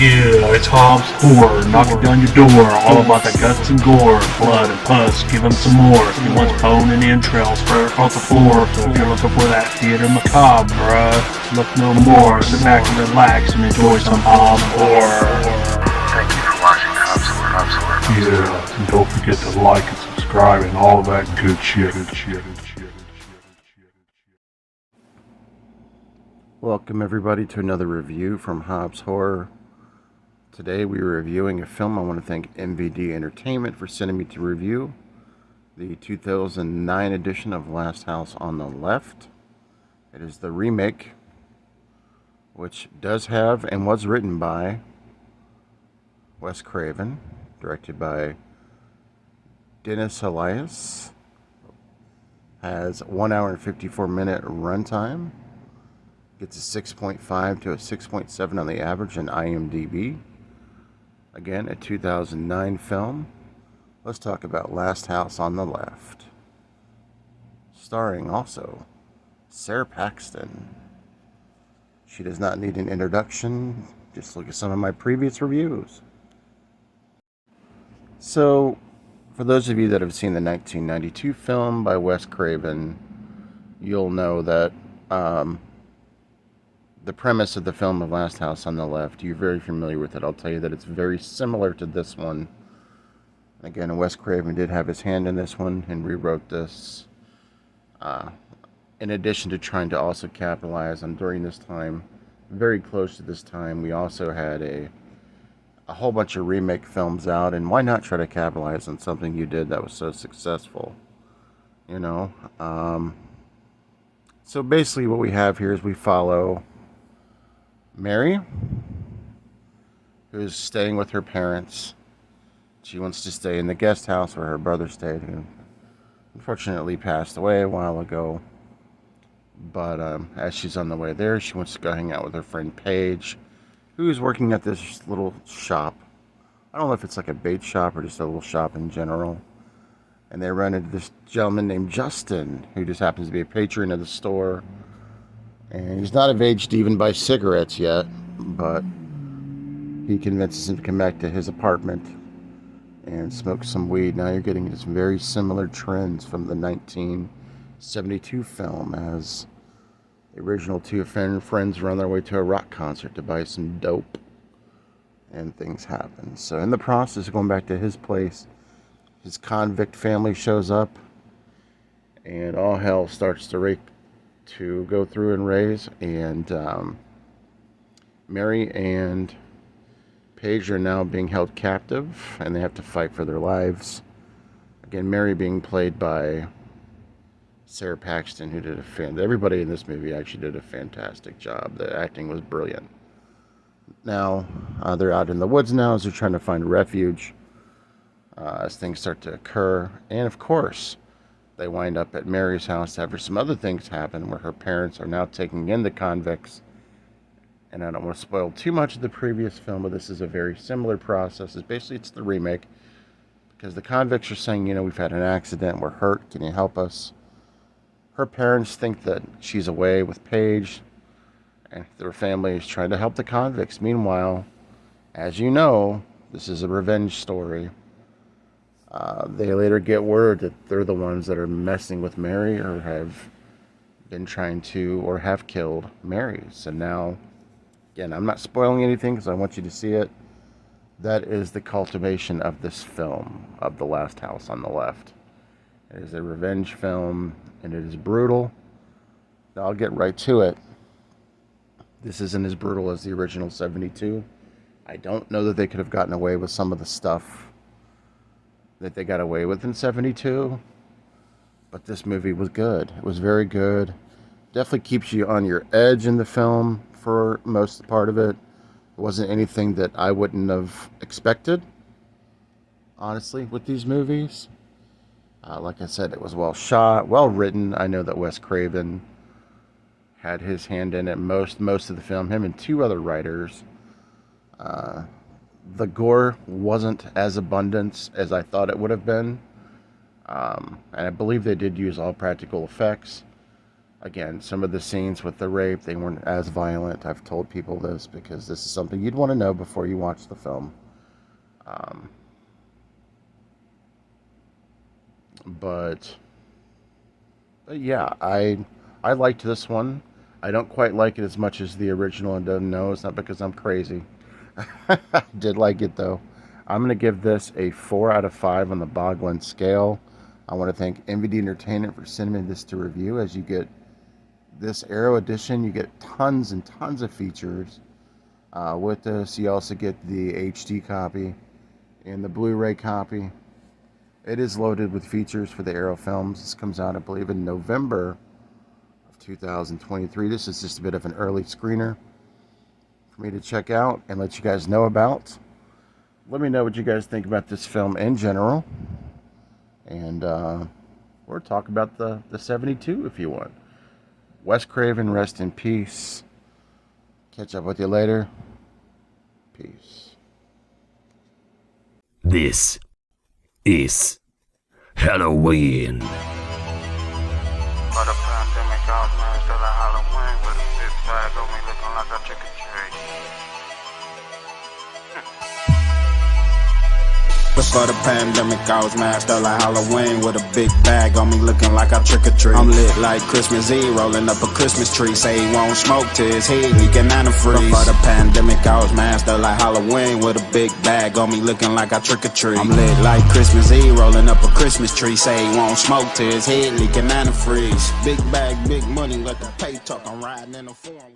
Yeah, it's Hobbs Horror, knocking down your door, all about the guts and gore, blood and pus, give him some more. He wants bone and entrails spread across the floor, so if you're looking for that theater macabre, bruh, look no more. Sit back and relax and enjoy some Hobbs Horror. Thank you for watching Hobbs Horror. Yeah, and don't forget to like and subscribe and all that good shit. Welcome everybody to another review from Hobbs Horror. Today we are reviewing a film. I want to thank MVD Entertainment for sending me to review the 2009 edition of Last House on the Left. It is the remake, which does have and was written by Wes Craven, directed by Dennis Elias, has 1 hour and 54 minute runtime. Gets a 6.5 to a 6.7 on the average in IMDb. Again, a 2009 film. Let's talk about Last House on the Left. Starring also Sarah Paxton. She does not need an introduction. Just look at some of my previous reviews. So, for those of you that have seen the 1992 film by Wes Craven, you'll know that the premise of the film of Last House on the Left, you're very familiar with it. I'll tell you that it's very similar to this one. Again, Wes Craven did have his hand in this one and rewrote this. In addition to trying to also capitalize on, during this time, very close to this time, we also had a whole bunch of remake films out, and why not try to capitalize on something you did that was so successful? You know? So basically what we have here is we follow Mary, who's staying with her parents. She wants to stay in the guest house where her brother stayed, who unfortunately passed away a while ago. But as she's on the way there, she wants to go hang out with her friend Paige, who's working at this little shop. I don't know if it's like a bait shop or just a little shop in general. And they run into this gentleman named Justin, who just happens to be a patron of the store. And he's not of age to even buy cigarettes yet, but he convinces him to come back to his apartment and smoke some weed. Now you're getting this very similar trends from the 1972 film, as the original two friends were on their way to a rock concert to buy some dope, and things happen. So in the process of going back to his place, his convict family shows up, and all hell starts to go through and raise, and Mary and Paige are now being held captive, and they have to fight for their lives. Again, Mary being played by Sarah Paxton, who did everybody in this movie actually did a fantastic job. The acting was brilliant. Now, they're out in the woods now as they're trying to find refuge as things start to occur, and of course, they wind up at Mary's house after some other things happen where her parents are now taking in the convicts. And I don't want to spoil too much of the previous film, but this is a very similar process. It's the remake, because the convicts are saying, we've had an accident, we're hurt, can you help us? Her parents think that she's away with Paige, and their family is trying to help the convicts. Meanwhile, as you know, this is a revenge story. They later get word that they're the ones that are messing with Mary, or have been trying to, or have killed Mary. So now, again, I'm not spoiling anything because I want you to see it. That is the cultivation of this film, of The Last House on the Left. It is a revenge film, and it is brutal. Now, I'll get right to it. This isn't as brutal as the original 72. I don't know that they could have gotten away with some of the stuff that they got away with in 72, but this movie was good. It was very good. Definitely keeps you on your edge in the film for most part of it. It wasn't anything that I wouldn't have expected, honestly, with these movies. Like I said, it was well shot, well written. I know that Wes Craven had his hand in it most of the film, him and two other writers. The gore wasn't as abundant as I thought it would have been. And I believe they did use all practical effects. Again, some of the scenes with the rape, they weren't as violent. I've told people this because this is something you'd want to know before you watch the film. But yeah, I liked this one. I don't quite like it as much as the original, and no, it's not because I'm crazy. I did like it though. I'm going to give this a 4 out of 5 on the Boglin scale. I want to thank MVD Entertainment for sending me this to review. As you get this Arrow edition, you get tons and tons of features. With this, you also get the HD copy and the Blu-ray copy. It is loaded with features for the Arrow films. This comes out, I believe, in November of 2023. This is just a bit of an early screener for me to check out and let you guys know about. Let me know what you guys think about this film in general. And we'll talk about the 72 if you want. Wes Craven, rest in peace. Catch up with you later. Peace. This is Halloween. But the pandemic out, man, still a Halloween with a big bag on me looking like a trick-or-treat. Before the pandemic, I was masked up like Halloween with a big bag on me looking like I trick-or-treat. I'm lit like Christmas Eve, rolling up a Christmas tree. Say he won't smoke till his heat, he can antifreeze. Before the pandemic, I was masked up like Halloween with a big bag on me looking like I trick-or-treat. I'm lit like Christmas Eve, rolling up a Christmas tree. Say he won't smoke till his head leaking antifreeze. Big bag, big money, let the pay talk. I'm riding in a foreign.